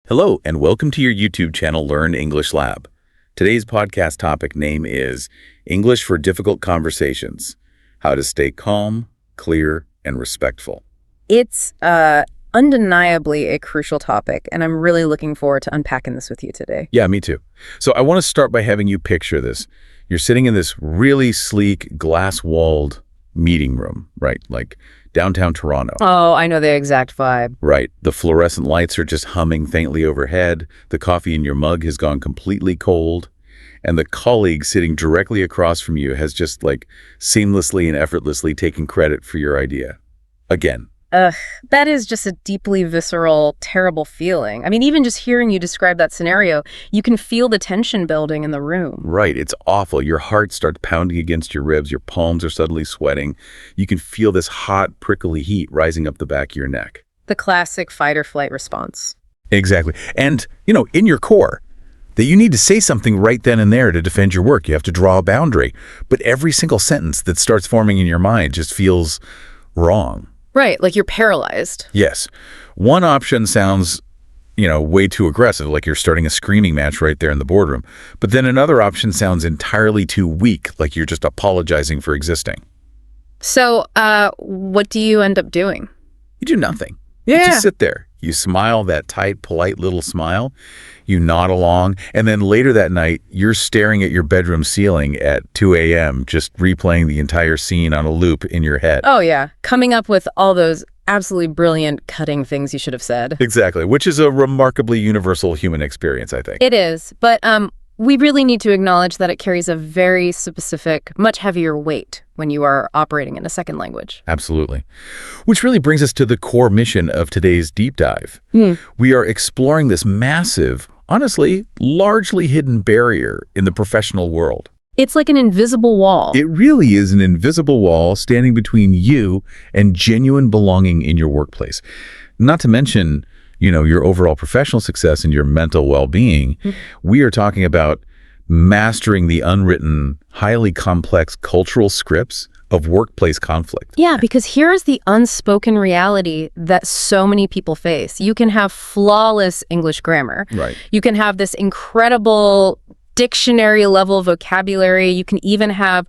Hello, and welcome to your YouTube channel, Learn English Lab. Today's podcast topic name is English for Difficult Conversations, How to Stay Calm, Clear, and Respectful. It's undeniably a crucial topic, and I'm really looking forward to unpacking this with you today. Yeah, me too. So I want to start by having you picture this. You're sitting in this really sleek, glass-walled meeting room, right? Like downtown Toronto. Oh, I know the exact vibe. Right. The fluorescent lights are just humming faintly overhead. The coffee in your mug has gone completely cold. And the colleague sitting directly across from you has just seamlessly and effortlessly taken credit for your idea. Again. Ugh, that is just a deeply visceral, terrible feeling. I mean, even just hearing you describe that scenario, you can feel the tension building in the room. Right. It's awful. Your heart starts pounding against your ribs. Your palms are suddenly sweating. You can feel this hot, prickly heat rising up the back of your neck. The classic fight or flight response. Exactly. And, in your core, that you need to say something right then and there to defend your work. You have to draw a boundary. But every single sentence that starts forming in your mind just feels wrong. Right, like you're paralyzed. Yes. One option sounds, way too aggressive, like you're starting a screaming match right there in the boardroom. But then another option sounds entirely too weak, like you're just apologizing for existing. So, what do you end up doing? You do nothing. Yeah. You just sit there. You smile, that tight, polite little smile. You nod along. And then later that night, you're staring at your bedroom ceiling at 2 a.m., just replaying the entire scene on a loop in your head. Oh, yeah. Coming up with all those absolutely brilliant cutting things you should have said. Exactly, which is a remarkably universal human experience, I think. It is. But we really need to acknowledge that it carries a very specific, much heavier weight when you are operating in a second language. Absolutely. Which really brings us to the core mission of today's deep dive. We are exploring this massive, honestly, largely hidden barrier in the professional world. It's like an invisible wall. It really is an invisible wall standing between you and genuine belonging in your workplace. Not to mention, your overall professional success and your mental well-being. We are talking about mastering the unwritten, highly complex cultural scripts of workplace conflict. Yeah, because here's the unspoken reality that so many people face. You can have flawless English grammar. Right. You can have this incredible dictionary level vocabulary. You can even have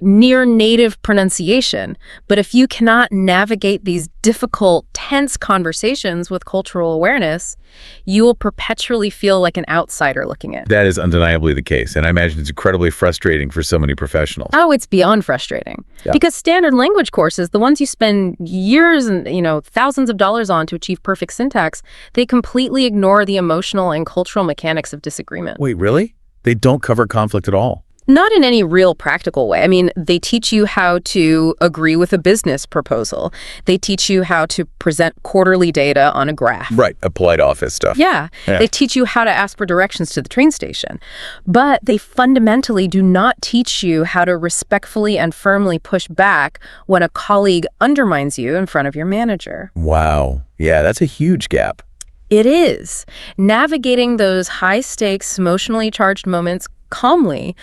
near native pronunciation. But if you cannot navigate these difficult, tense conversations with cultural awareness, you will perpetually feel like an outsider looking in. That is undeniably the case. And I imagine it's incredibly frustrating for so many professionals. Oh, it's beyond frustrating. Yeah. Because standard language courses, the ones you spend years and, thousands of dollars on to achieve perfect syntax, they completely ignore the emotional and cultural mechanics of disagreement. Wait, really? They don't cover conflict at all? Not in any real practical way. I mean, they teach you how to agree with a business proposal. They teach you how to present quarterly data on a graph. Right, a polite office stuff. Yeah. They teach you how to ask for directions to the train station. But they fundamentally do not teach you how to respectfully and firmly push back when a colleague undermines you in front of your manager. Wow. Yeah, that's a huge gap. It is. Navigating those high-stakes, emotionally charged moments calmly,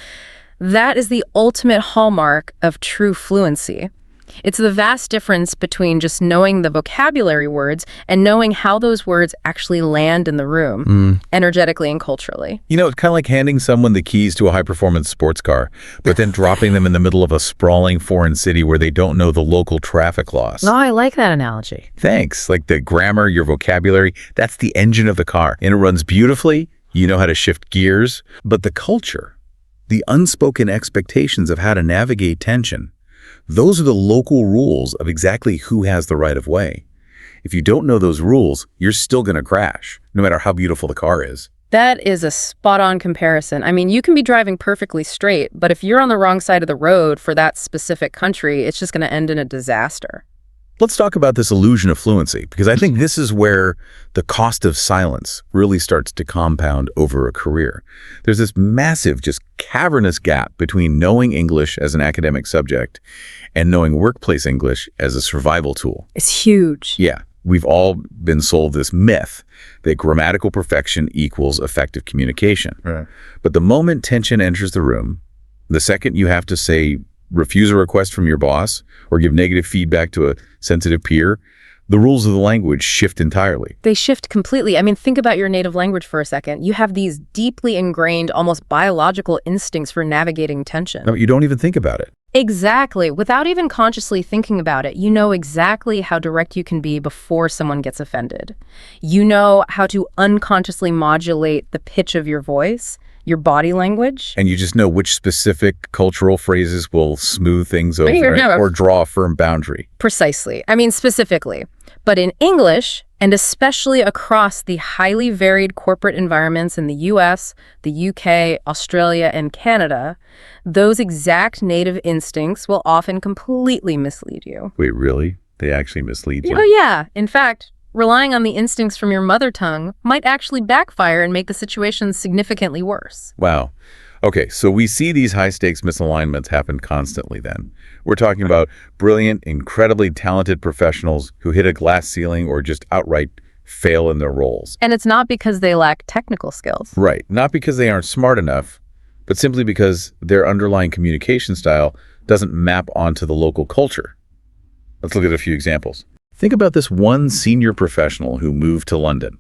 that is the ultimate hallmark of true fluency. It's the vast difference between just knowing the vocabulary words and knowing how those words actually land in the room, energetically and culturally. It's kind of like handing someone the keys to a high-performance sports car, but then dropping them in the middle of a sprawling foreign city where they don't know the local traffic laws. Oh, I like that analogy. Thanks. Like the grammar, your vocabulary, that's the engine of the car. And it runs beautifully. You know how to shift gears. But the culture, the unspoken expectations of how to navigate tension, those are the local rules of exactly who has the right of way. If you don't know those rules, you're still going to crash, no matter how beautiful the car is. That is a spot-on comparison. I mean, you can be driving perfectly straight, but if you're on the wrong side of the road for that specific country, it's just going to end in a disaster. Let's talk about this illusion of fluency, because I think this is where the cost of silence really starts to compound over a career. There's this massive, just cavernous gap between knowing English as an academic subject and knowing workplace English as a survival tool. It's huge. Yeah. We've all been sold this myth that grammatical perfection equals effective communication. Right. But the moment tension enters the room, the second you have to say, refuse a request from your boss or give negative feedback to a sensitive peer, The rules of the language shift entirely. They shift completely. I mean, think about your native language for a second. You have these deeply ingrained, almost biological instincts for navigating tension. No, you don't even think about it. Exactly. Without even consciously thinking about it, you know exactly how direct you can be before someone gets offended. You know how to unconsciously modulate the pitch of your voice, your body language. And you just know which specific cultural phrases will smooth things over Yeah. or draw a firm boundary. Precisely. I mean, specifically. But in English, and especially across the highly varied corporate environments in the US, the UK, Australia, and Canada, those exact native instincts will often completely mislead you. Wait, really? They actually mislead you? Oh, yeah. In fact, relying on the instincts from your mother tongue might actually backfire and make the situation significantly worse. Wow. Okay, so we see these high-stakes misalignments happen constantly then. We're talking about brilliant, incredibly talented professionals who hit a glass ceiling or just outright fail in their roles. And it's not because they lack technical skills. Right. Not because they aren't smart enough, but simply because their underlying communication style doesn't map onto the local culture. Let's look at a few examples. Think about this one senior professional who moved to London.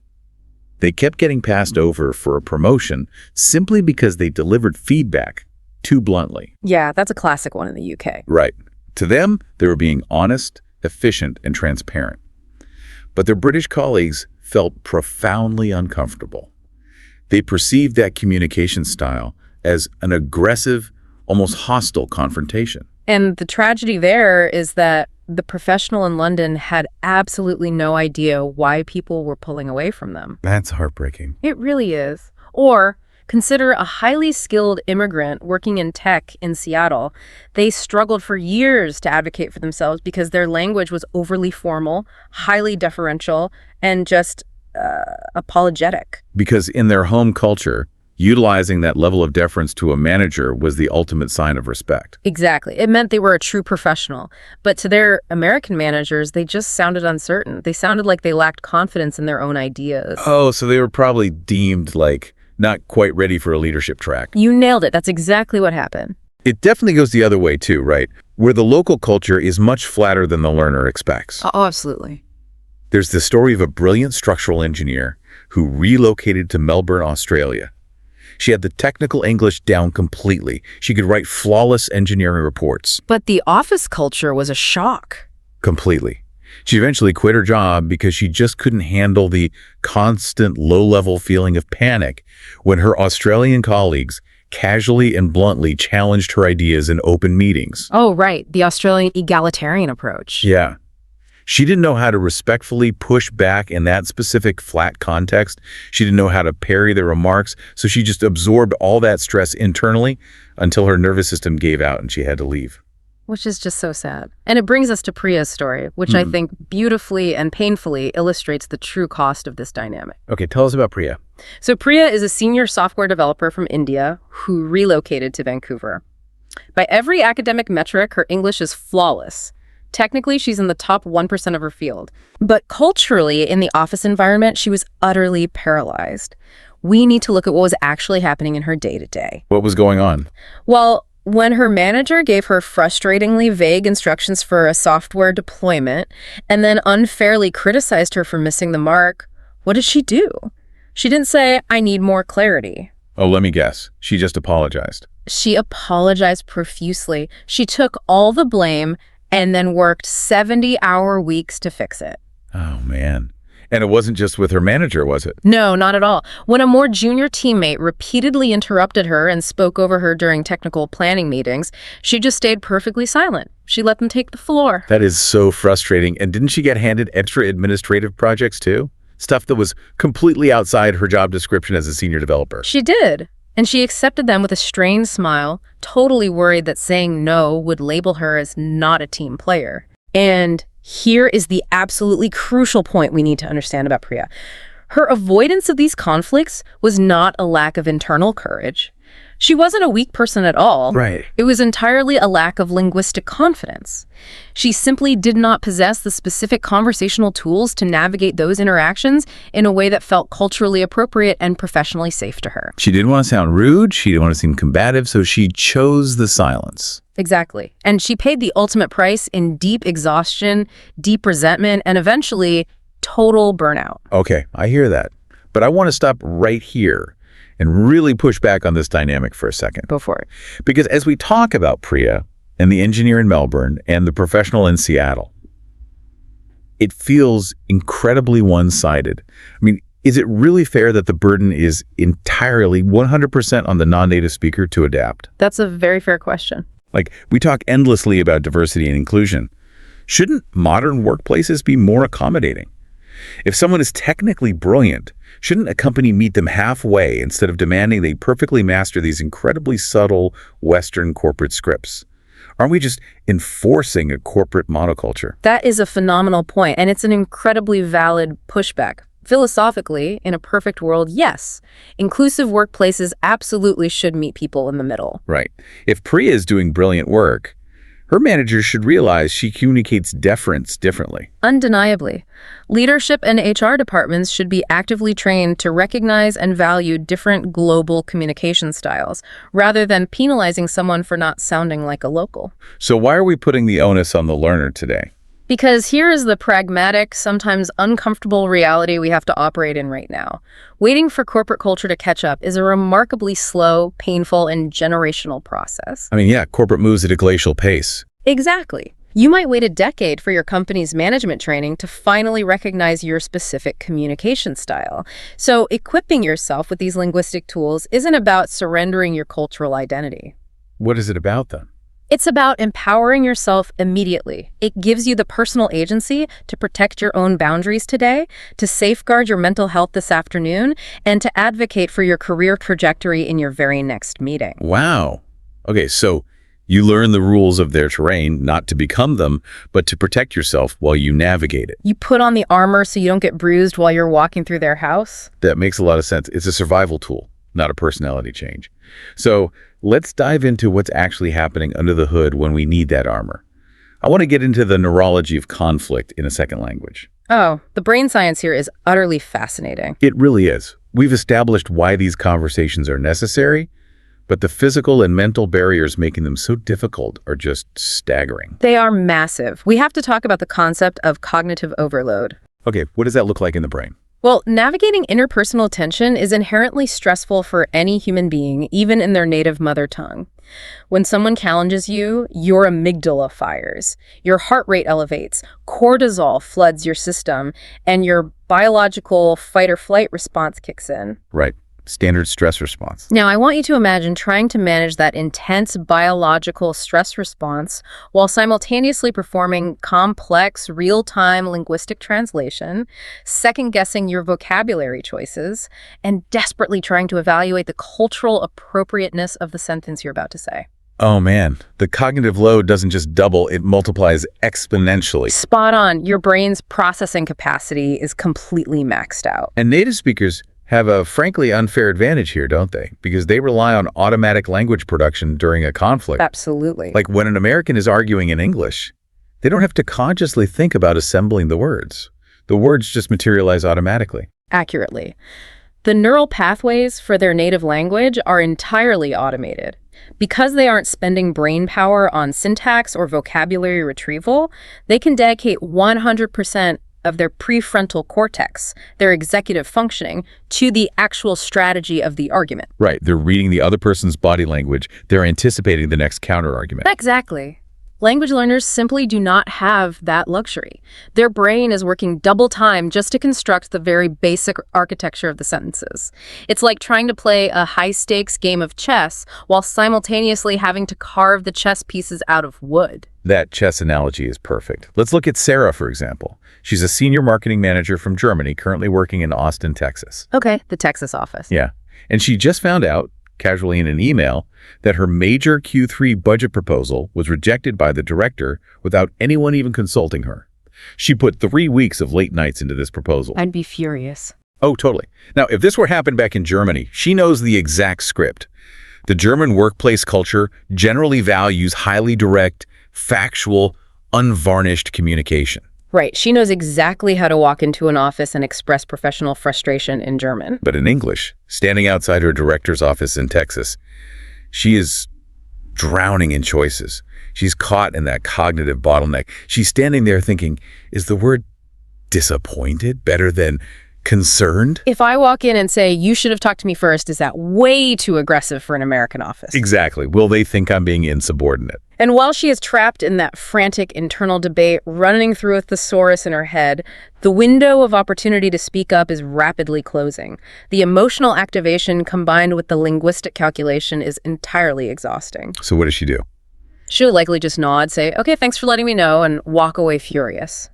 They kept getting passed over for a promotion simply because they delivered feedback too bluntly. Yeah, that's a classic one in the UK. Right. To them, they were being honest, efficient, and transparent. But their British colleagues felt profoundly uncomfortable. They perceived that communication style as an aggressive, almost hostile confrontation. And the tragedy there is that the professional in London had absolutely no idea why people were pulling away from them. That's heartbreaking. It really is. Or consider a highly skilled immigrant working in tech in Seattle. They struggled for years to advocate for themselves because their language was overly formal, highly deferential, and just apologetic. Because in their home culture, utilizing that level of deference to a manager was the ultimate sign of respect. Exactly. It meant they were a true professional. But to their American managers, they just sounded uncertain. They sounded like they lacked confidence in their own ideas. Oh, so they were probably deemed like not quite ready for a leadership track. You nailed it. That's exactly what happened. It definitely goes the other way too, right? Where the local culture is much flatter than the learner expects. Oh, absolutely. There's the story of a brilliant structural engineer who relocated to Melbourne, Australia. She had the technical English down completely. She could write flawless engineering reports. But the office culture was a shock. Completely. She eventually quit her job because she just couldn't handle the constant low-level feeling of panic when her Australian colleagues casually and bluntly challenged her ideas in open meetings. Oh, right. The Australian egalitarian approach. Yeah. She didn't know how to respectfully push back in that specific flat context. She didn't know how to parry the remarks, so she just absorbed all that stress internally until her nervous system gave out and she had to leave. Which is just so sad. And it brings us to Priya's story, which I think beautifully and painfully illustrates the true cost of this dynamic. Okay, tell us about Priya. So Priya is a senior software developer from India who relocated to Vancouver. By every academic metric, her English is flawless. Technically, she's in the top 1% of her field. But culturally, in the office environment, she was utterly paralyzed. We need to look at what was actually happening in her day-to-day. What was going on? Well, when her manager gave her frustratingly vague instructions for a software deployment and then unfairly criticized her for missing the mark, what did she do? She didn't say, "I need more clarity." Oh, let me guess. She just apologized. She apologized profusely. She took all the blame and then worked 70-hour weeks to fix it. Oh, man. And it wasn't just with her manager, was it? No, not at all. When a more junior teammate repeatedly interrupted her and spoke over her during technical planning meetings, she just stayed perfectly silent. She let them take the floor. That is so frustrating. And didn't she get handed extra administrative projects too? Stuff that was completely outside her job description as a senior developer. She did. And she accepted them with a strained smile, totally worried that saying no would label her as not a team player. And here is the absolutely crucial point we need to understand about Priya. Her avoidance of these conflicts was not a lack of internal courage. She wasn't a weak person at all. Right. It was entirely a lack of linguistic confidence. She simply did not possess the specific conversational tools to navigate those interactions in a way that felt culturally appropriate and professionally safe to her. She didn't want to sound rude. She didn't want to seem combative, so she chose the silence. Exactly. And she paid the ultimate price in deep exhaustion, deep resentment, and eventually total burnout. Okay, I hear that. But I want to stop right here and really push back on this dynamic for a second. Go for it. Because as we talk about Priya and the engineer in Melbourne and the professional in Seattle, it feels incredibly one-sided. I mean, is it really fair that the burden is entirely 100% on the non-native speaker to adapt? That's a very fair question. Like, we talk endlessly about diversity and inclusion. Shouldn't modern workplaces be more accommodating? If someone is technically brilliant, shouldn't a company meet them halfway instead of demanding they perfectly master these incredibly subtle Western corporate scripts? Aren't we just enforcing a corporate monoculture? That is a phenomenal point, and it's an incredibly valid pushback. Philosophically, in a perfect world, yes. Inclusive workplaces absolutely should meet people in the middle. Right. If Priya is doing brilliant work, her manager should realize she communicates deference differently. Undeniably. Leadership and HR departments should be actively trained to recognize and value different global communication styles, rather than penalizing someone for not sounding like a local. So why are we putting the onus on the learner today? Because here is the pragmatic, sometimes uncomfortable reality we have to operate in right now. Waiting for corporate culture to catch up is a remarkably slow, painful, and generational process. I mean, yeah, corporate moves at a glacial pace. Exactly. You might wait a decade for your company's management training to finally recognize your specific communication style. So equipping yourself with these linguistic tools isn't about surrendering your cultural identity. What is it about, then? It's about empowering yourself immediately. It gives you the personal agency to protect your own boundaries today, to safeguard your mental health this afternoon, and to advocate for your career trajectory in your very next meeting. Wow. Okay, so you learn the rules of their terrain, not to become them, but to protect yourself while you navigate it. You put on the armor so you don't get bruised while you're walking through their house. That makes a lot of sense. It's a survival tool, not a personality change. So let's dive into what's actually happening under the hood when we need that armor. I want to get into the neurology of conflict in a second language. Oh, the brain science here is utterly fascinating. It really is. We've established why these conversations are necessary, but the physical and mental barriers making them so difficult are just staggering. They are massive. We have to talk about the concept of cognitive overload. Okay, what does that look like in the brain? Well, navigating interpersonal tension is inherently stressful for any human being, even in their native mother tongue. When someone challenges you, your amygdala fires, your heart rate elevates, cortisol floods your system, and your biological fight-or-flight response kicks in. Right. Standard stress response. Now, I want you to imagine trying to manage that intense biological stress response while simultaneously performing complex, real-time linguistic translation, second-guessing your vocabulary choices, and desperately trying to evaluate the cultural appropriateness of the sentence you're about to say. Oh man, the cognitive load doesn't just double, it multiplies exponentially. Spot on. Your brain's processing capacity is completely maxed out. And native speakers have a frankly unfair advantage here, don't they? Because they rely on automatic language production during a conflict. Absolutely. Like when an American is arguing in English, they don't have to consciously think about assembling the words. The words just materialize automatically. Accurately. The neural pathways for their native language are entirely automated. Because they aren't spending brain power on syntax or vocabulary retrieval, they can dedicate 100% of their prefrontal cortex, their executive functioning, to the actual strategy of the argument. Right. They're reading the other person's body language. They're anticipating the next counter-argument. Exactly. Language learners simply do not have that luxury. Their brain is working double time just to construct the very basic architecture of the sentences. It's like trying to play a high-stakes game of chess while simultaneously having to carve the chess pieces out of wood. That chess analogy is perfect. Let's look at Sarah, for example. She's a senior marketing manager from Germany, currently working in Austin, Texas. Okay, the Texas office. Yeah. And she just found out, casually in an email, that her major Q3 budget proposal was rejected by the director without anyone even consulting her. She put 3 weeks of late nights into this proposal. I'd be furious. Oh, totally. Now, if this were happened back in Germany, she knows the exact script. The German workplace culture generally values highly direct, factual, unvarnished communication. Right. She knows exactly how to walk into an office and express professional frustration in German. But in English, standing outside her director's office in Texas, she is drowning in choices. She's caught in that cognitive bottleneck. She's standing there thinking, is the word disappointed better than concerned? If I walk in and say, you should have talked to me first, is that way too aggressive for an American office? Exactly. Will they think I'm being insubordinate? And while she is trapped in that frantic internal debate running through a thesaurus in her head, the window of opportunity to speak up is rapidly closing. The emotional activation combined with the linguistic calculation is entirely exhausting. So what does she do? She'll likely just nod, say, okay, thanks for letting me know, and walk away furious.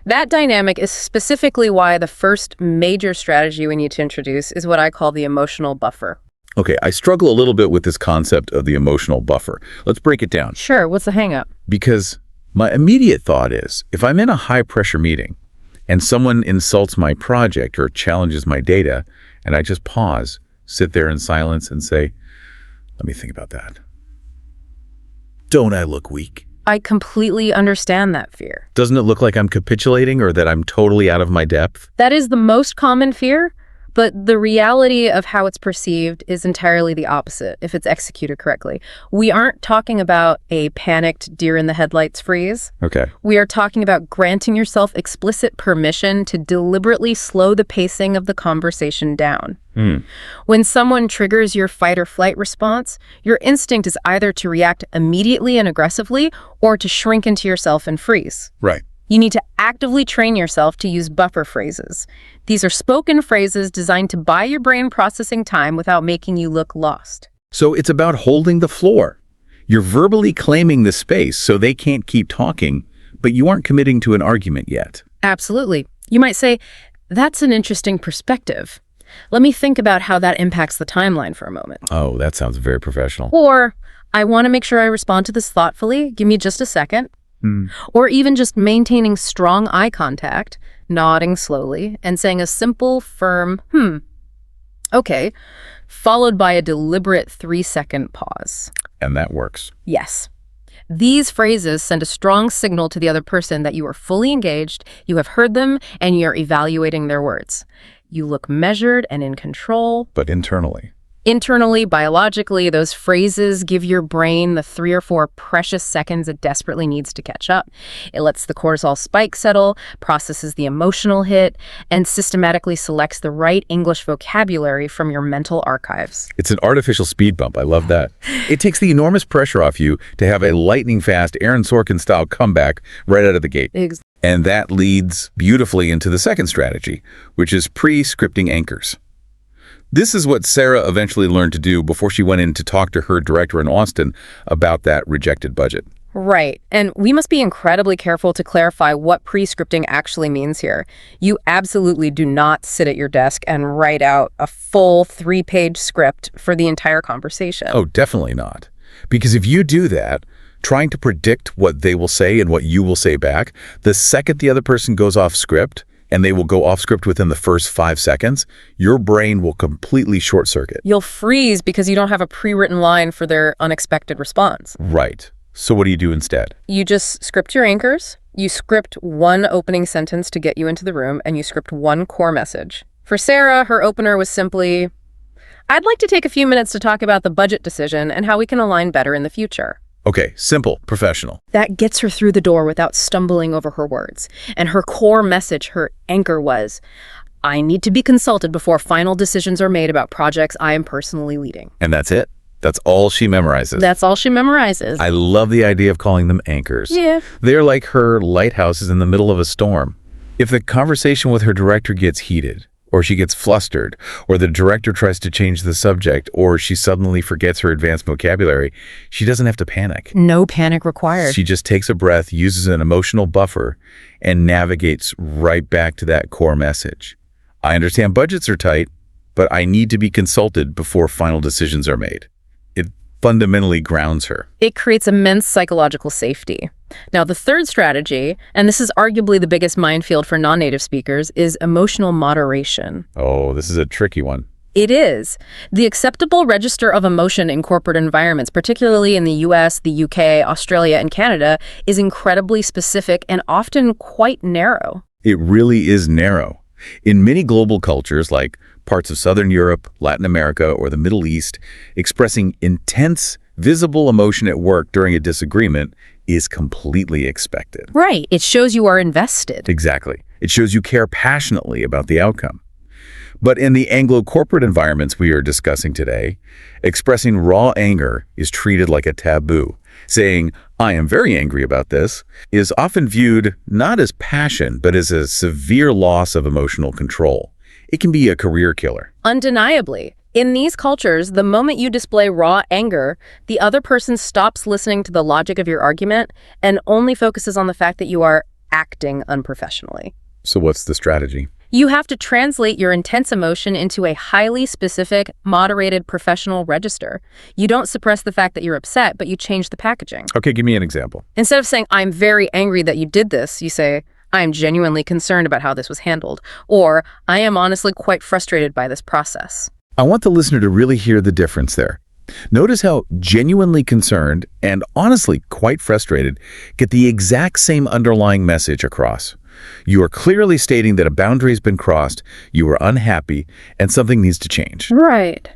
That dynamic is specifically why the first major strategy we need to introduce is what I call the emotional buffer. Okay, I struggle a little bit with this concept of the emotional buffer. Let's break it down. Sure, what's the hang-up? Because my immediate thought is, if I'm in a high-pressure meeting and someone insults my project or challenges my data, and I just pause, sit there in silence and say, let me think about that. Don't I look weak? I completely understand that fear. Doesn't it look like I'm capitulating or that I'm totally out of my depth? That is the most common fear, but the reality of how it's perceived is entirely the opposite if it's executed correctly. We aren't talking about a panicked deer-in-the-headlights freeze. Okay. We are talking about granting yourself explicit permission to deliberately slow the pacing of the conversation down. When someone triggers your fight or flight response, your instinct is either to react immediately and aggressively or to shrink into yourself and freeze. Right. You need to actively train yourself to use buffer phrases. These are spoken phrases designed to buy your brain processing time without making you look lost. So it's about holding the floor. You're verbally claiming the space so they can't keep talking, but you aren't committing to an argument yet. Absolutely. You might say, that's an interesting perspective. Let me think about how that impacts the timeline for a moment. Oh, that sounds very professional. Or, I want to make sure I respond to this thoughtfully. Give me just a second. Or even just maintaining strong eye contact, nodding slowly, and saying a simple, firm, okay, followed by a deliberate 3-second pause. And that works. Yes. These phrases send a strong signal to the other person that you are fully engaged, you have heard them, and you're evaluating their words. You look measured and in control. But internally. Internally, biologically, those phrases give your brain the 3 or 4 precious seconds it desperately needs to catch up. It lets the cortisol spike settle, processes the emotional hit, and systematically selects the right English vocabulary from your mental archives. It's an artificial speed bump. I love that. It takes the enormous pressure off you to have a lightning-fast Aaron Sorkin-style comeback right out of the gate. And that leads beautifully into the second strategy, which is pre-scripting anchors. This is what Sarah eventually learned to do before she went in to talk to her director in Austin about that rejected budget. Right. And we must be incredibly careful to clarify what pre-scripting actually means here. You absolutely do not sit at your desk and write out a full 3-page script for the entire conversation. Oh, definitely not. Because if you do that, trying to predict what they will say and what you will say back, the second the other person goes off script, and they will go off script within the first 5 seconds, your brain will completely short circuit. You'll freeze because you don't have a pre-written line for their unexpected response. Right. So what do you do instead? You just script your anchors. You script one opening sentence to get you into the room, and you script one core message. For Sarah, her opener was simply, I'd like to take a few minutes to talk about the budget decision and how we can align better in the future. Okay, simple, professional. That gets her through the door without stumbling over her words. And her core message, her anchor was, I need to be consulted before final decisions are made about projects I am personally leading. And that's it. That's all she memorizes. That's all she memorizes. I love the idea of calling them anchors. Yeah. They're like her lighthouses in the middle of a storm. If the conversation with her director gets heated, or she gets flustered, or the director tries to change the subject, or she suddenly forgets her advanced vocabulary, she doesn't have to panic. No panic required. She just takes a breath, uses an emotional buffer, and navigates right back to that core message. I understand budgets are tight, but I need to be consulted before final decisions are made. It fundamentally grounds her. It creates immense psychological safety. Now, the third strategy, and this is arguably the biggest minefield for non-native speakers, is emotional moderation. Oh, this is a tricky one. It is. The acceptable register of emotion in corporate environments, particularly in the US, the UK, Australia, and Canada, is incredibly specific and often quite narrow. It really is narrow. In many global cultures, like parts of Southern Europe, Latin America, or the Middle East, expressing intense, Visible emotion at work during a disagreement is completely expected. Right. It shows you are invested. Exactly. It shows you care passionately about the outcome. But in the Anglo-corporate environments we are discussing today, expressing raw anger is treated like a taboo. Saying, "I am very angry about this," is often viewed not as passion, but as a severe loss of emotional control. It can be a career killer. Undeniably. In these cultures, the moment you display raw anger, the other person stops listening to the logic of your argument and only focuses on the fact that you are acting unprofessionally. So what's the strategy? You have to translate your intense emotion into a highly specific, moderated professional register. You don't suppress the fact that you're upset, but you change the packaging. Okay, give me an example. Instead of saying, "I'm very angry that you did this," you say, "I am genuinely concerned about how this was handled," or "I am honestly quite frustrated by this process." I want the listener to really hear the difference there. Notice how genuinely concerned and honestly quite frustrated get the exact same underlying message across. You are clearly stating that a boundary has been crossed, you are unhappy, and something needs to change. Right.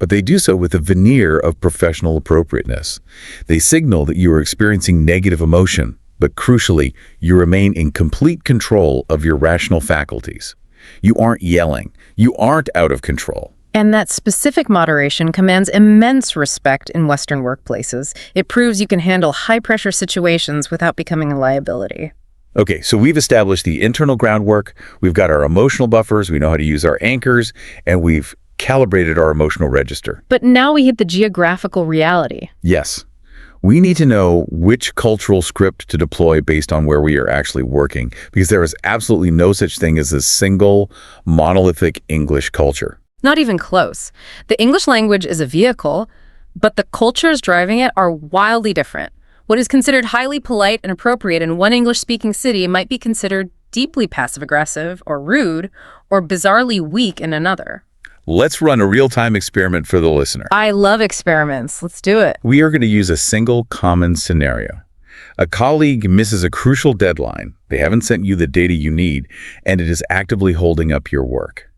But they do so with a veneer of professional appropriateness. They signal that you are experiencing negative emotion, but crucially, you remain in complete control of your rational faculties. You aren't yelling. You aren't out of control. And that specific moderation commands immense respect in Western workplaces. It proves you can handle high-pressure situations without becoming a liability. Okay, so we've established the internal groundwork, we've got our emotional buffers, we know how to use our anchors, and we've calibrated our emotional register. But now we hit the geographical reality. Yes, we need to know which cultural script to deploy based on where we are actually working, because there is absolutely no such thing as a single, monolithic English culture. Not even close. The English language is a vehicle, but the cultures driving it are wildly different. What is considered highly polite and appropriate in one English-speaking city might be considered deeply passive-aggressive or rude or bizarrely weak in another. Let's run a real-time experiment for the listener. I love experiments. Let's do it. We are going to use a single common scenario. A colleague misses a crucial deadline. They haven't sent you the data you need, and it is actively holding up your work.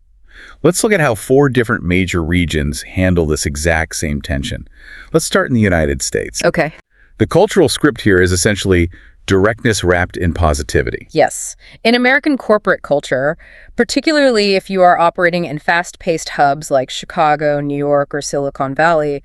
Let's look at how 4 different major regions handle this exact same tension. Let's start in the United States. Okay. The cultural script here is essentially directness wrapped in positivity. Yes. In American corporate culture, particularly if you are operating in fast-paced hubs like Chicago, New York, or Silicon Valley,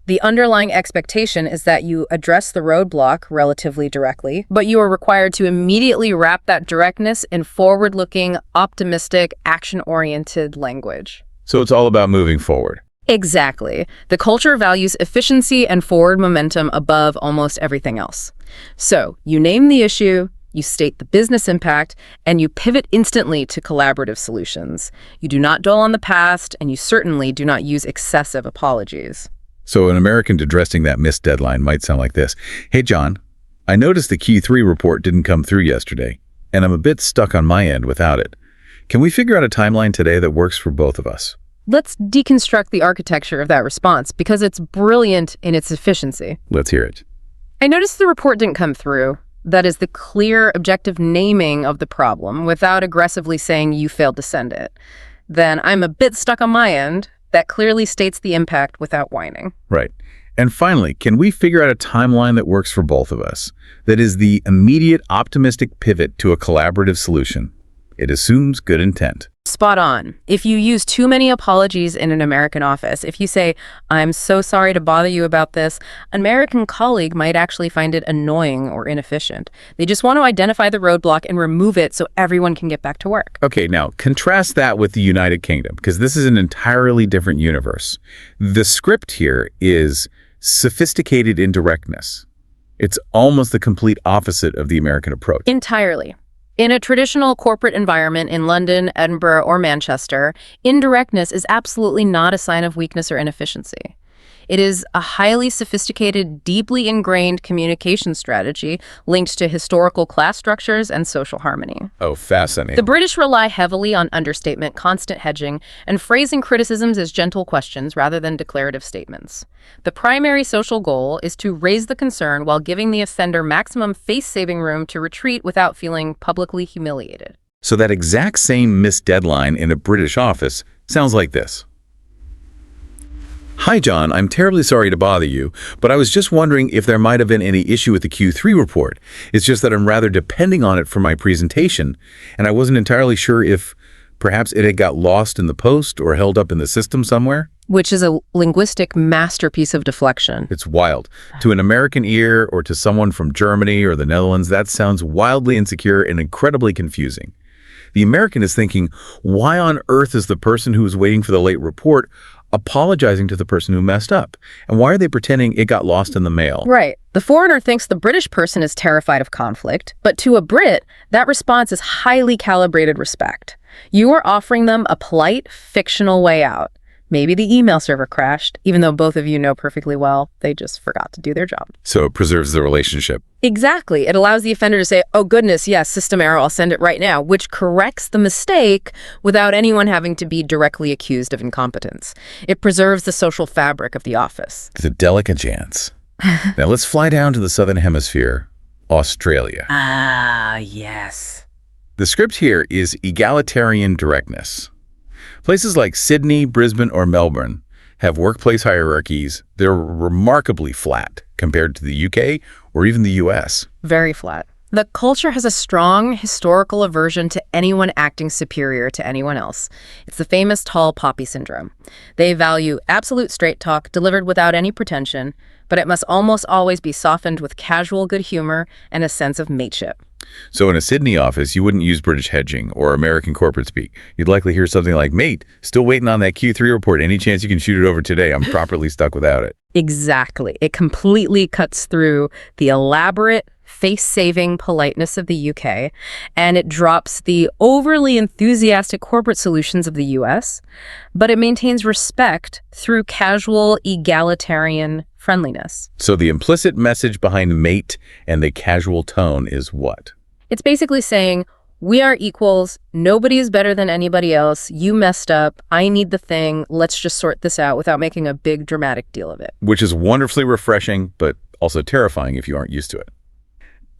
the underlying expectation is that you address the roadblock relatively directly, but you are required to immediately wrap that directness in forward-looking, optimistic, action-oriented language. So it's all about moving forward. Exactly. The culture values efficiency and forward momentum above almost everything else. So you name the issue, you state the business impact, and you pivot instantly to collaborative solutions. You do not dwell on the past, and you certainly do not use excessive apologies. So an American addressing that missed deadline might sound like this. "Hey, John, I noticed the Q3 report didn't come through yesterday, and I'm a bit stuck on my end without it. Can we figure out a timeline today that works for both of us?" Let's deconstruct the architecture of that response because it's brilliant in its efficiency. Let's hear it. "I noticed the report didn't come through." That is the clear, objective naming of the problem without aggressively saying you failed to send it. Then "I'm a bit stuck on my end." That clearly states the impact without whining. Right. And finally, can we figure out a timeline that works for both of us? That is the immediate optimistic pivot to a collaborative solution. It assumes good intent. Spot on. If you use too many apologies in an American office, if you say, "I'm so sorry to bother you about this," an American colleague might actually find it annoying or inefficient. They just want to identify the roadblock and remove it so everyone can get back to work. Okay, now contrast that with the United Kingdom, because this is an entirely different universe. The script here is sophisticated indirectness. It's almost the complete opposite of the American approach. Entirely. In a traditional corporate environment in London, Edinburgh, or Manchester, indirectness is absolutely not a sign of weakness or inefficiency. It is a highly sophisticated, deeply ingrained communication strategy linked to historical class structures and social harmony. Oh, fascinating. The British rely heavily on understatement, constant hedging, and phrasing criticisms as gentle questions rather than declarative statements. The primary social goal is to raise the concern while giving the offender maximum face-saving room to retreat without feeling publicly humiliated. So that exact same missed deadline in a British office sounds like this. Hi, John. I'm terribly sorry to bother you, but I was just wondering if there might have been any issue with the Q3 report. It's just that I'm rather depending on it for my presentation, and I wasn't entirely sure if perhaps it had got lost in the post or held up in the system somewhere. Which is a linguistic masterpiece of deflection. It's wild. To an American ear or to someone from Germany or the Netherlands, that sounds wildly insecure and incredibly confusing. The American is thinking, why on earth is the person who is waiting for the late report apologizing to the person who messed up? And why are they pretending it got lost in the mail? Right. The foreigner thinks the British person is terrified of conflict, but to a Brit, that response is highly calibrated respect. You are offering them a polite, fictional way out. Maybe the email server crashed, even though both of you know perfectly well they just forgot to do their job. So it preserves the relationship. Exactly. It allows the offender to say, oh goodness, yes, system error, I'll send it right now, which corrects the mistake without anyone having to be directly accused of incompetence. It preserves the social fabric of the office. It's a delicate chance. Now let's fly down to the Southern Hemisphere, Australia. Ah, yes. The script here is egalitarian directness. Places like Sydney, Brisbane, or Melbourne have workplace hierarchies. They're remarkably flat compared to the UK or even the US. Very flat. The culture has a strong historical aversion to anyone acting superior to anyone else. It's the famous tall poppy syndrome. They value absolute straight talk delivered without any pretension, but it must almost always be softened with casual good humor and a sense of mateship. So in a Sydney office, you wouldn't use British hedging or American corporate speak. You'd likely hear something like, mate, still waiting on that Q3 report. Any chance you can shoot it over today? I'm properly stuck without it. Exactly. It completely cuts through the elaborate, face-saving politeness of the UK, and it drops the overly enthusiastic corporate solutions of the US, but it maintains respect through casual, egalitarian friendliness. So the implicit message behind mate and the casual tone is what? It's basically saying, we are equals, nobody is better than anybody else, you messed up, I need the thing, let's just sort this out without making a big dramatic deal of it. Which is wonderfully refreshing, but also terrifying if you aren't used to it.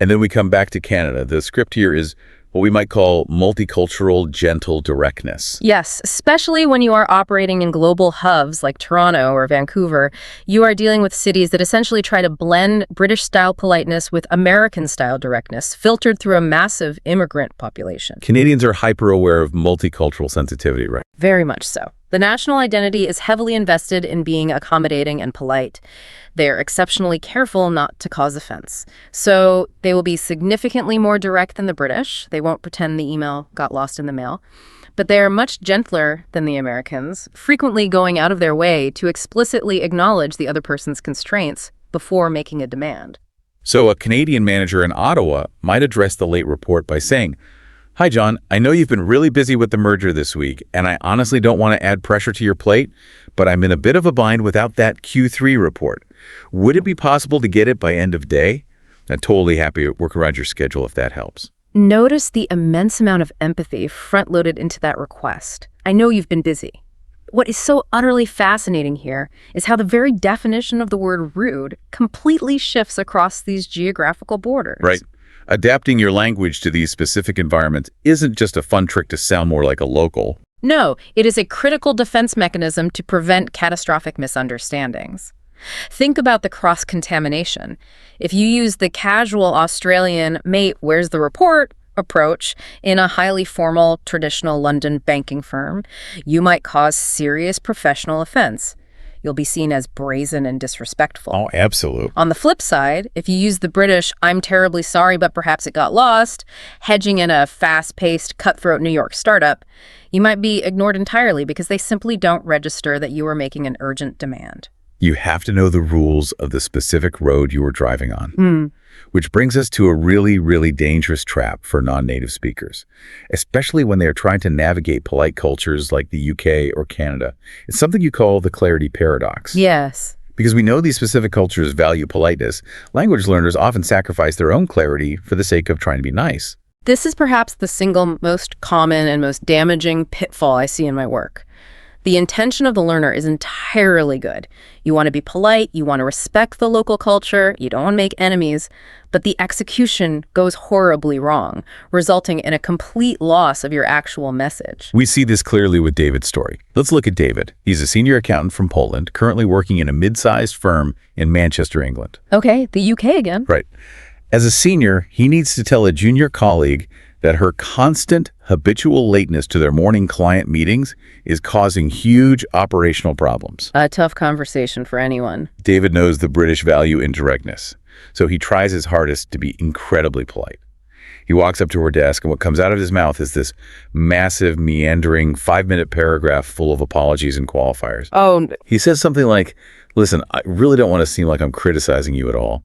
And then we come back to Canada. The script here is what we might call multicultural, gentle directness. Yes, especially when you are operating in global hubs like Toronto or Vancouver, you are dealing with cities that essentially try to blend British-style politeness with American-style directness, filtered through a massive immigrant population. Canadians are hyper-aware of multicultural sensitivity, right? Very much so. The national identity is heavily invested in being accommodating and polite. They are exceptionally careful not to cause offense. So they will be significantly more direct than the British. They won't pretend the email got lost in the mail. But they are much gentler than the Americans, frequently going out of their way to explicitly acknowledge the other person's constraints before making a demand. So a Canadian manager in Ottawa might address the late report by saying, hi, John, I know you've been really busy with the merger this week, and I honestly don't want to add pressure to your plate, but I'm in a bit of a bind without that Q3 report. Would it be possible to get it by end of day? I'm totally happy to work around your schedule if that helps. Notice the immense amount of empathy front-loaded into that request. I know you've been busy. What is so utterly fascinating here is how the very definition of the word rude completely shifts across these geographical borders. Right. Adapting your language to these specific environments isn't just a fun trick to sound more like a local. No, it is a critical defense mechanism to prevent catastrophic misunderstandings. Think about the cross-contamination. If you use the casual Australian, mate, where's the report approach in a highly formal, traditional London banking firm, you might cause serious professional offense. You'll be seen as brazen and disrespectful. Oh, absolutely. On the flip side, if you use the British, I'm terribly sorry, but perhaps it got lost, hedging in a fast-paced, cutthroat New York startup, you might be ignored entirely because they simply don't register that you are making an urgent demand. You have to know the rules of the specific road you are driving on. Which brings us to a really, really dangerous trap for non-native speakers, especially when they are trying to navigate polite cultures like the UK or Canada. It's something you call the clarity paradox. Yes. Because we know these specific cultures value politeness, language learners often sacrifice their own clarity for the sake of trying to be nice. This is perhaps the single most common and most damaging pitfall I see in my work. The intention of the learner is entirely good. You want to be polite, you want to respect the local culture, you don't want to make enemies, but the execution goes horribly wrong, resulting in a complete loss of your actual message. We see this clearly with David's story. Let's look at David. He's a senior accountant from Poland, currently working in a mid-sized firm in Manchester, England. Okay, the UK again. Right. As a senior, he needs to tell a junior colleague that her constant, habitual lateness to their morning client meetings is causing huge operational problems. A tough conversation for anyone. David knows the British value in directness, so he tries his hardest to be incredibly polite. He walks up to her desk, and what comes out of his mouth is this massive, meandering, 5-minute paragraph full of apologies and qualifiers. Oh, He says something like, "Listen, I really don't want to seem like I'm criticizing you at all.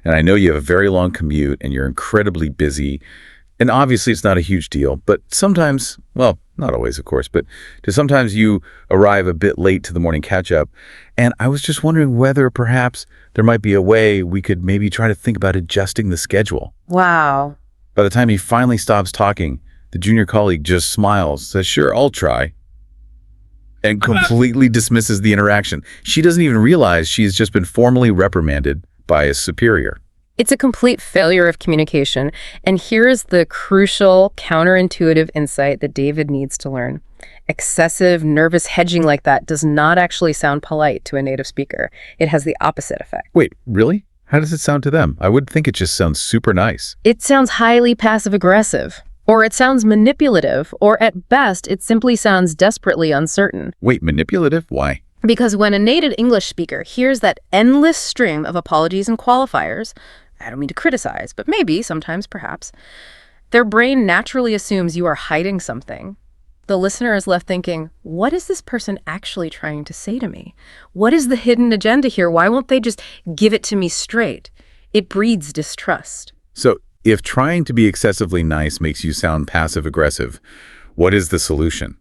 And I know you have a very long commute, and you're incredibly busy. And obviously, it's not a huge deal, but sometimes, well, not always, of course, but sometimes you arrive a bit late to the morning catch-up. And I was just wondering whether perhaps there might be a way we could maybe try to think about adjusting the schedule." wow. By the time he finally stops talking, the junior colleague just smiles, says, "Sure, I'll try," and completely dismisses the interaction. She doesn't even realize she's just been formally reprimanded by a superior. It's a complete failure of communication, and here is the crucial, counterintuitive insight that David needs to learn. Excessive, nervous hedging like that does not actually sound polite to a native speaker. It has the opposite effect. Wait, really? How does it sound to them? I would think it just sounds super nice. It sounds highly passive-aggressive, or it sounds manipulative, or at best, it simply sounds desperately uncertain. Wait, manipulative? Why? Because when a native English speaker hears that endless stream of apologies and qualifiers, I don't mean to criticize, but maybe, sometimes, perhaps, their brain naturally assumes you are hiding something. The listener is left thinking, what is this person actually trying to say to me? What is the hidden agenda here? Why won't they just give it to me straight? It breeds distrust. So, if trying to be excessively nice makes you sound passive-aggressive, what is the solution?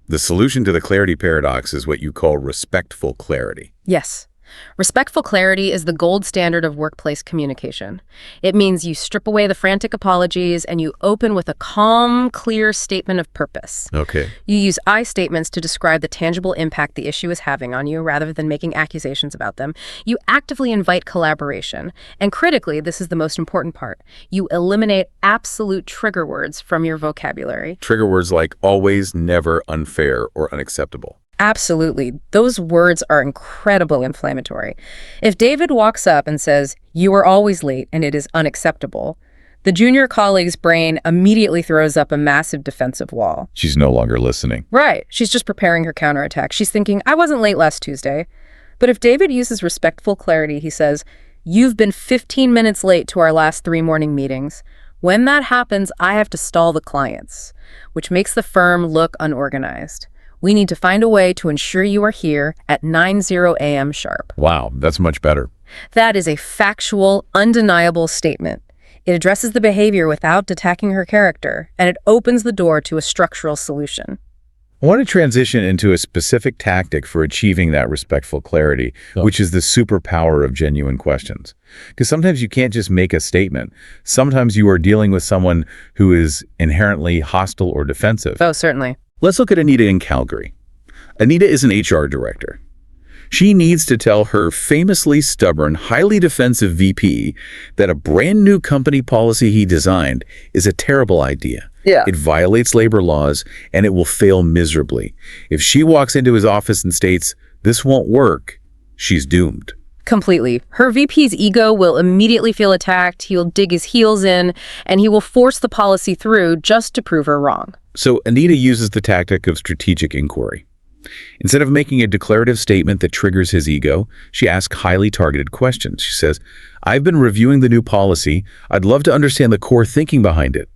The solution to the clarity paradox is what you call respectful clarity. Yes. Respectful clarity is the gold standard of workplace communication. It means you strip away the frantic apologies and you open with a calm, clear statement of purpose. Okay. You use I statements to describe the tangible impact the issue is having on you rather than making accusations about them. You actively invite collaboration. And critically, this is the most important part, you eliminate absolute trigger words from your vocabulary. Trigger words like always, never, unfair, or unacceptable. Absolutely. Those words are incredibly inflammatory. If David walks up and says, "You are always late and it is unacceptable," the junior colleague's brain immediately throws up a massive defensive wall. She's no longer listening. Right. She's just preparing her counterattack. She's thinking, I wasn't late last Tuesday. But if David uses respectful clarity, he says, "You've been 15 minutes late to our last 3 morning meetings. When that happens, I have to stall the clients," which makes the firm look unorganized. We need to find a way to ensure you are here at 9:00 a.m. sharp. Wow, that's much better. That is a factual, undeniable statement. It addresses the behavior without attacking her character, and it opens the door to a structural solution. I want to transition into a specific tactic for achieving that respectful clarity, which is the superpower of genuine questions. Because sometimes you can't just make a statement. Sometimes you are dealing with someone who is inherently hostile or defensive. Oh, certainly. Let's look at Anita in Calgary. Anita is an HR director. She needs to tell her famously stubborn, highly defensive VP that a brand new company policy he designed is a terrible idea. Yeah. It violates labor laws, and it will fail miserably. If she walks into his office and states, "This won't work," she's doomed. Completely. Her VP's ego will immediately feel attacked, he'll dig his heels in, and he will force the policy through just to prove her wrong. So Anita uses the tactic of strategic inquiry. Instead of making a declarative statement that triggers his ego, she asks highly targeted questions. She says, "I've been reviewing the new policy. I'd love to understand the core thinking behind it.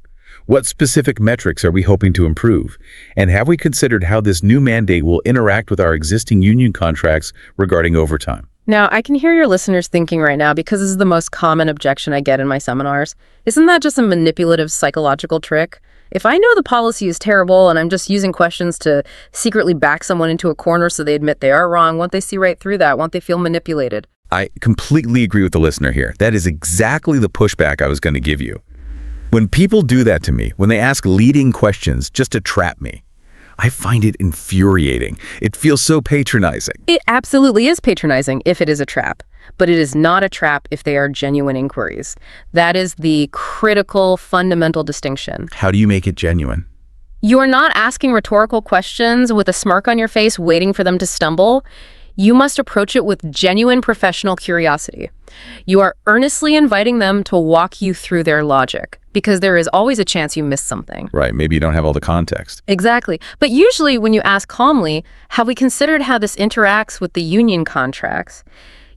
What specific metrics are we hoping to improve? And have we considered how this new mandate will interact with our existing union contracts regarding overtime?" Now, I can hear your listeners thinking right now, because this is the most common objection I get in my seminars. Isn't that just a manipulative psychological trick? If I know the policy is terrible and I'm just using questions to secretly back someone into a corner so they admit they are wrong, won't they see right through that? Won't they feel manipulated? I completely agree with the listener here. That is exactly the pushback I was going to give you. When people do that to me, when they ask leading questions just to trap me, I find it infuriating. It feels so patronizing. It absolutely is patronizing if it is a trap, but it is not a trap if they are genuine inquiries. That is the critical, fundamental distinction. How do you make it genuine? You are not asking rhetorical questions with a smirk on your face, waiting for them to stumble. You must approach it with genuine professional curiosity. You are earnestly inviting them to walk you through their logic, because there is always a chance you miss something. Right, maybe you don't have all the context. Exactly. But usually when you ask calmly, have we considered how this interacts with the union contracts?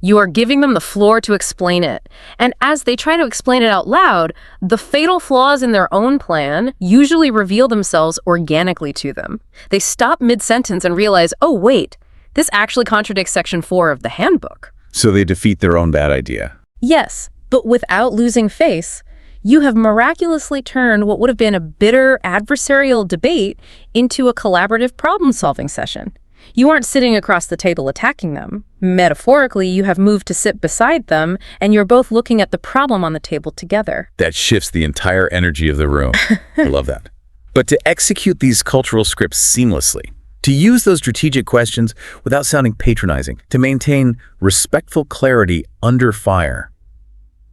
You are giving them the floor to explain it. And as they try to explain it out loud, the fatal flaws in their own plan usually reveal themselves organically to them. They stop mid-sentence and realize, oh, wait, this actually contradicts Section 4 of the handbook. So they defeat their own bad idea. Yes, but without losing face, you have miraculously turned what would have been a bitter adversarial debate into a collaborative problem-solving session. You aren't sitting across the table attacking them. Metaphorically, you have moved to sit beside them, and you're both looking at the problem on the table together. That shifts the entire energy of the room. I love that. But to execute these cultural scripts seamlessly, to use those strategic questions without sounding patronizing, to maintain respectful clarity under fire,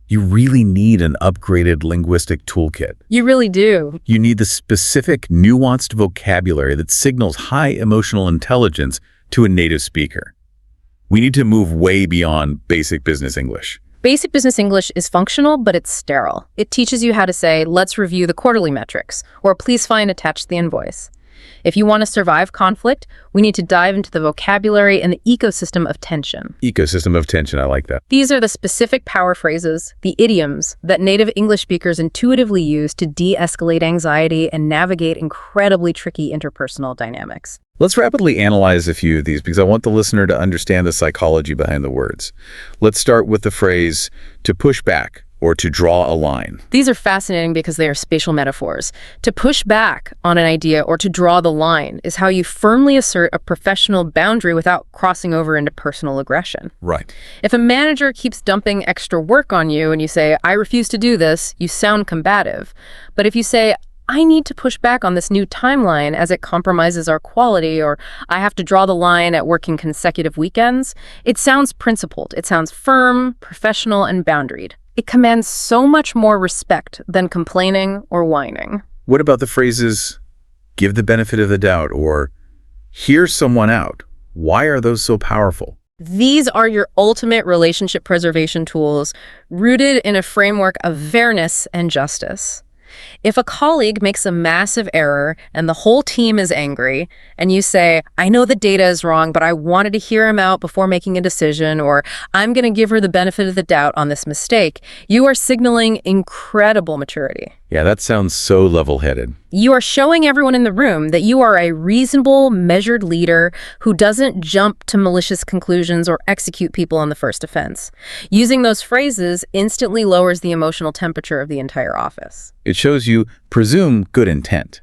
you really need an upgraded linguistic toolkit. You really do. You need the specific, nuanced vocabulary that signals high emotional intelligence to a native speaker. We need to move way beyond basic business English. Basic business English is functional, but it's sterile. It teaches you how to say, let's review the quarterly metrics, or please find attached the invoice. If you want to survive conflict, we need to dive into the vocabulary and the ecosystem of tension. Ecosystem of tension, I like that. These are the specific power phrases, the idioms, that native English speakers intuitively use to de-escalate anxiety and navigate incredibly tricky interpersonal dynamics. Let's rapidly analyze a few of these because I want the listener to understand the psychology behind the words. Let's start with the phrase, to push back, or to draw a line. These are fascinating because they are spatial metaphors. To push back on an idea or to draw the line is how you firmly assert a professional boundary without crossing over into personal aggression. Right. If a manager keeps dumping extra work on you and you say, I refuse to do this, you sound combative. But if you say, I need to push back on this new timeline as it compromises our quality, or I have to draw the line at working consecutive weekends, it sounds principled. It sounds firm, professional, and boundaried. It commands so much more respect than complaining or whining. What about the phrases, give the benefit of the doubt, or hear someone out? Why are those so powerful? These are your ultimate relationship preservation tools, rooted in a framework of fairness and justice. If a colleague makes a massive error and the whole team is angry, and you say, I know the data is wrong, but I wanted to hear him out before making a decision, or I'm going to give her the benefit of the doubt on this mistake, you are signaling incredible maturity. Yeah, that sounds so level-headed. You are showing everyone in the room that you are a reasonable, measured leader who doesn't jump to malicious conclusions or execute people on the first offense. Using those phrases instantly lowers the emotional temperature of the entire office. It shows you presume good intent.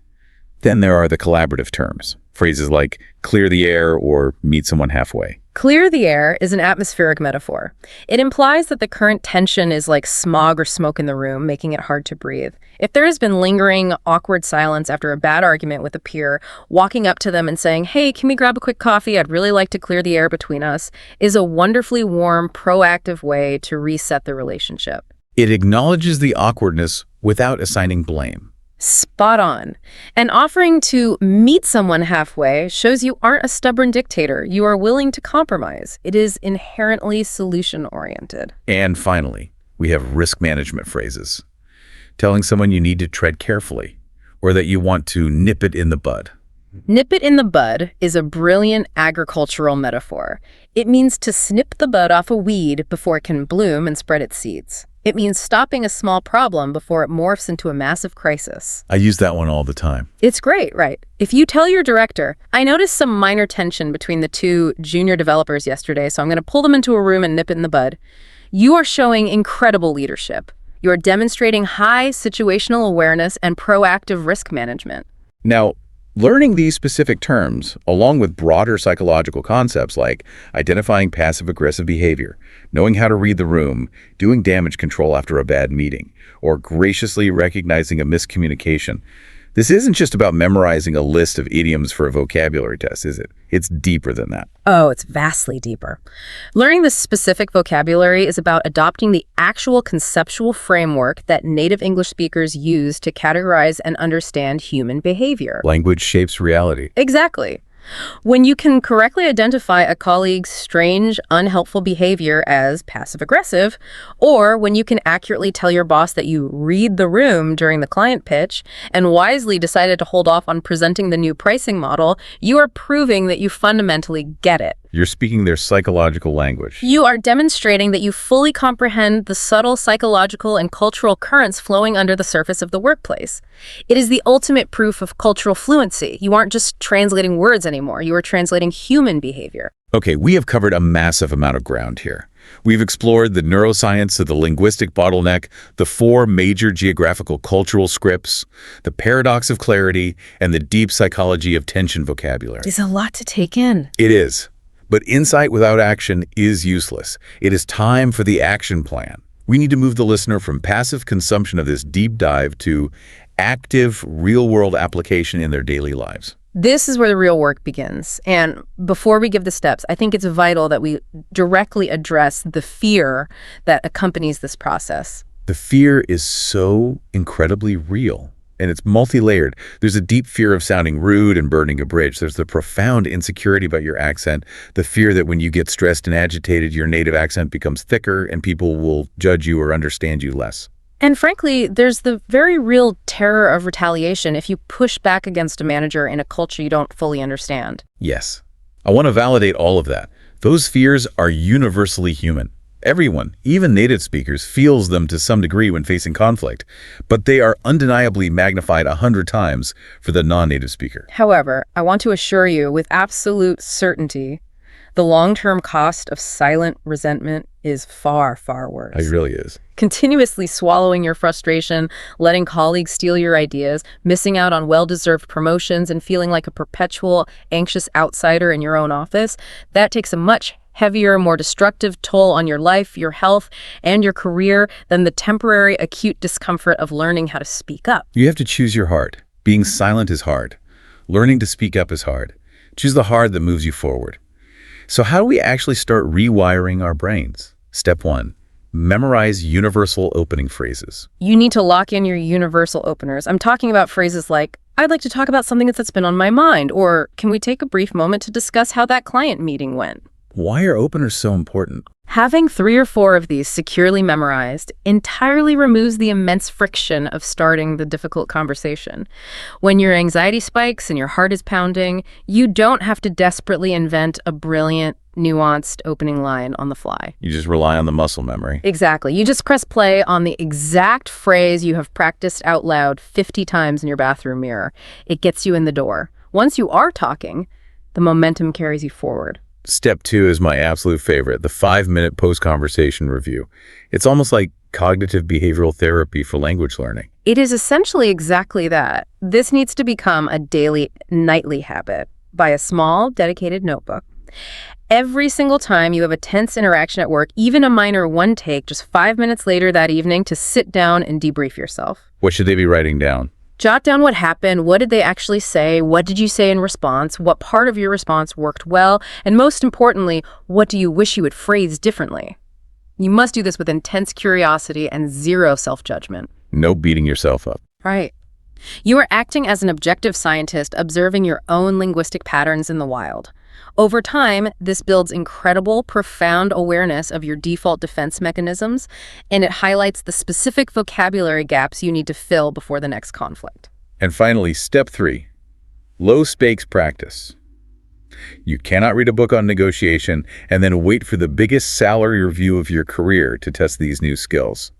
Then there are the collaborative terms. Phrases like clear the air or meet someone halfway. Clear the air is an atmospheric metaphor. It implies that the current tension is like smog or smoke in the room, making it hard to breathe. If there has been lingering, awkward silence after a bad argument with a peer, walking up to them and saying, hey, can we grab a quick coffee? I'd really like to clear the air between us, is a wonderfully warm, proactive way to reset the relationship. It acknowledges the awkwardness without assigning blame. Spot on. And offering to meet someone halfway shows you aren't a stubborn dictator. You are willing to compromise. It is inherently solution-oriented. And finally, we have risk management phrases. Telling someone you need to tread carefully, or that you want to nip it in the bud. Nip it in the bud is a brilliant agricultural metaphor. It means to snip the bud off a weed before it can bloom and spread its seeds. It means stopping a small problem before it morphs into a massive crisis. I use that one all the time. It's great, right? If you tell your director, I noticed some minor tension between the two junior developers yesterday, so I'm going to pull them into a room and nip it in the bud, you are showing incredible leadership. You are demonstrating high situational awareness and proactive risk management. Now, learning these specific terms, along with broader psychological concepts like identifying passive-aggressive behavior, knowing how to read the room, doing damage control after a bad meeting, or graciously recognizing a miscommunication, This isn't just about memorizing a list of idioms for a vocabulary test, is it? It's deeper than that. Oh, it's vastly deeper. Learning this specific vocabulary is about adopting the actual conceptual framework that native English speakers use to categorize and understand human behavior. Language shapes reality. Exactly. When you can correctly identify a colleague's strange, unhelpful behavior as passive-aggressive, or when you can accurately tell your boss that you read the room during the client pitch and wisely decided to hold off on presenting the new pricing model, you are proving that you fundamentally get it. You're speaking their psychological language. You are demonstrating that you fully comprehend the subtle psychological and cultural currents flowing under the surface of the workplace. It is the ultimate proof of cultural fluency. You aren't just translating words anymore. You are translating human behavior. Okay, we have covered a massive amount of ground here. We've explored the neuroscience of the linguistic bottleneck, the 4 major geographical cultural scripts, the paradox of clarity, and the deep psychology of tension vocabulary. There's a lot to take in. It is. But insight without action is useless. It is time for the action plan. We need to move the listener from passive consumption of this deep dive to active, real-world application in their daily lives. This is where the real work begins. And before we give the steps, I think it's vital that we directly address the fear that accompanies this process. The fear is so incredibly real, and it's multi-layered. There's a deep fear of sounding rude and burning a bridge. There's the profound insecurity about your accent, the fear that when you get stressed and agitated, your native accent becomes thicker and people will judge you or understand you less. And frankly, there's the very real terror of retaliation if you push back against a manager in a culture you don't fully understand. Yes. I want to validate all of that. Those fears are universally human. Everyone, even native speakers, feels them to some degree when facing conflict, but they are undeniably magnified 100 times for the non-native speaker. However, I want to assure you with absolute certainty, the long-term cost of silent resentment is far, far worse. It really is. Continuously swallowing your frustration, letting colleagues steal your ideas, missing out on well-deserved promotions, and feeling like a perpetual, anxious outsider in your own office, that takes a much heavier, more destructive toll on your life, your health, and your career than the temporary, acute discomfort of learning how to speak up. You have to choose your heart. Being silent is hard. Learning to speak up is hard. Choose the hard that moves you forward. So how do we actually start rewiring our brains? Step 1. Memorize universal opening phrases. You need to lock in your universal openers. I'm talking about phrases like, I'd like to talk about something that's been on my mind, or can we take a brief moment to discuss how that client meeting went? Why are openers so important? Having 3 or 4 of these securely memorized entirely removes the immense friction of starting the difficult conversation. When your anxiety spikes and your heart is pounding, you don't have to desperately invent a brilliant, nuanced opening line on the fly. You just rely on the muscle memory. Exactly. You just press play on the exact phrase you have practiced out loud 50 times in your bathroom mirror. It gets you in the door. Once you are talking, the momentum carries you forward. Step 2 is my absolute favorite, the 5-minute post-conversation review. It's almost like cognitive behavioral therapy for language learning. It is essentially exactly that. This needs to become a daily, nightly habit. Buy a small, dedicated notebook. Every single time you have a tense interaction at work, even a minor one take, just 5 minutes later that evening to sit down and debrief yourself. What should they be writing down? Jot down what happened, what did they actually say, what did you say in response, what part of your response worked well, and most importantly, what do you wish you had phrased differently? You must do this with intense curiosity and zero self-judgment. No beating yourself up. Right. You are acting as an objective scientist observing your own linguistic patterns in the wild. Over time, this builds incredible, profound awareness of your default defense mechanisms, and it highlights the specific vocabulary gaps you need to fill before the next conflict. And finally, step 3, low-stakes practice. You cannot read a book on negotiation and then wait for the biggest salary review of your career to test these new skills.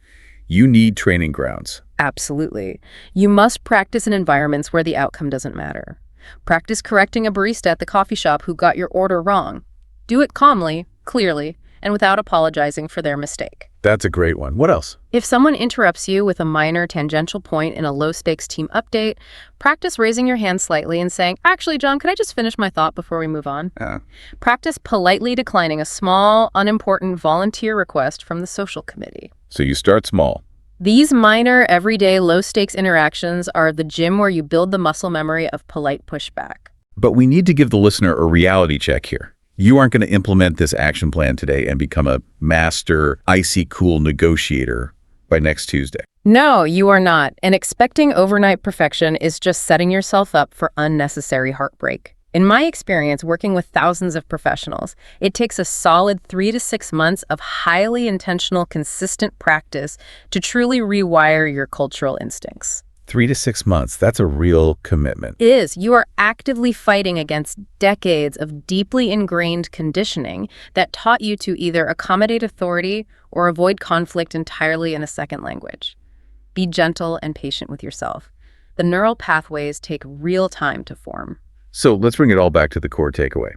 You need training grounds. Absolutely. You must practice in environments where the outcome doesn't matter. Practice correcting a barista at the coffee shop who got your order wrong. Do it calmly, clearly, and without apologizing for their mistake. That's a great one. What else? If someone interrupts you with a minor tangential point in a low-stakes team update, practice raising your hand slightly and saying, "Actually, John, could I just finish my thought before we move on?" Practice politely declining a small, unimportant volunteer request from the social committee. So you start small. These minor, everyday, low-stakes interactions are the gym where you build the muscle memory of polite pushback. But we need to give the listener a reality check here. You aren't going to implement this action plan today and become a master, icy cool negotiator by next Tuesday. No, you are not. And expecting overnight perfection is just setting yourself up for unnecessary heartbreak. In my experience working with thousands of professionals, it takes a solid 3 to 6 months of highly intentional, consistent practice to truly rewire your cultural instincts. 3 to 6 months, that's a real commitment. It is. You are actively fighting against decades of deeply ingrained conditioning that taught you to either accommodate authority or avoid conflict entirely in a second language. Be gentle and patient with yourself. The neural pathways take real time to form. So let's bring it all back to the core takeaway.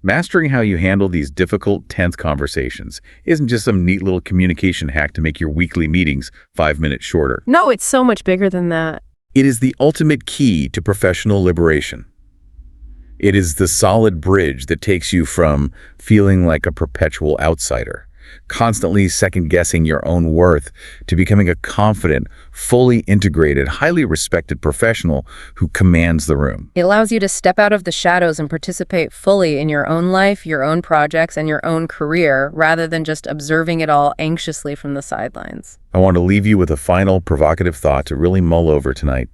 Mastering how you handle these difficult, tense conversations isn't just some neat little communication hack to make your weekly meetings 5 minutes shorter. No, it's so much bigger than that. It is the ultimate key to professional liberation. It is the solid bridge that takes you from feeling like a perpetual outsider, constantly second-guessing your own worth, to becoming a confident, fully integrated, highly respected professional who commands the room. It allows you to step out of the shadows and participate fully in your own life, your own projects, and your own career, rather than just observing it all anxiously from the sidelines. I want to leave you with a final provocative thought to really mull over tonight.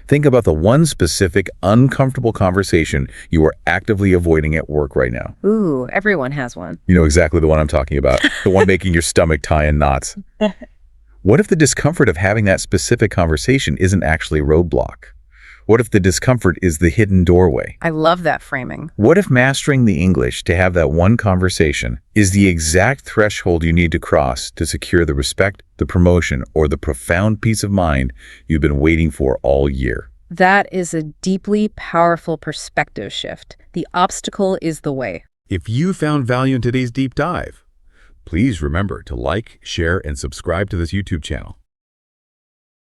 Think about the one specific, uncomfortable conversation you are actively avoiding at work right now. Ooh, everyone has one. You know exactly the one I'm talking about, the one making your stomach tie in knots. What if the discomfort of having that specific conversation isn't actually a roadblock? What if the discomfort is the hidden doorway? I love that framing. What if mastering the English to have that one conversation is the exact threshold you need to cross to secure the respect, the promotion, or the profound peace of mind you've been waiting for all year? That is a deeply powerful perspective shift. The obstacle is the way. If you found value in today's deep dive, please remember to like, share, and subscribe to this YouTube channel.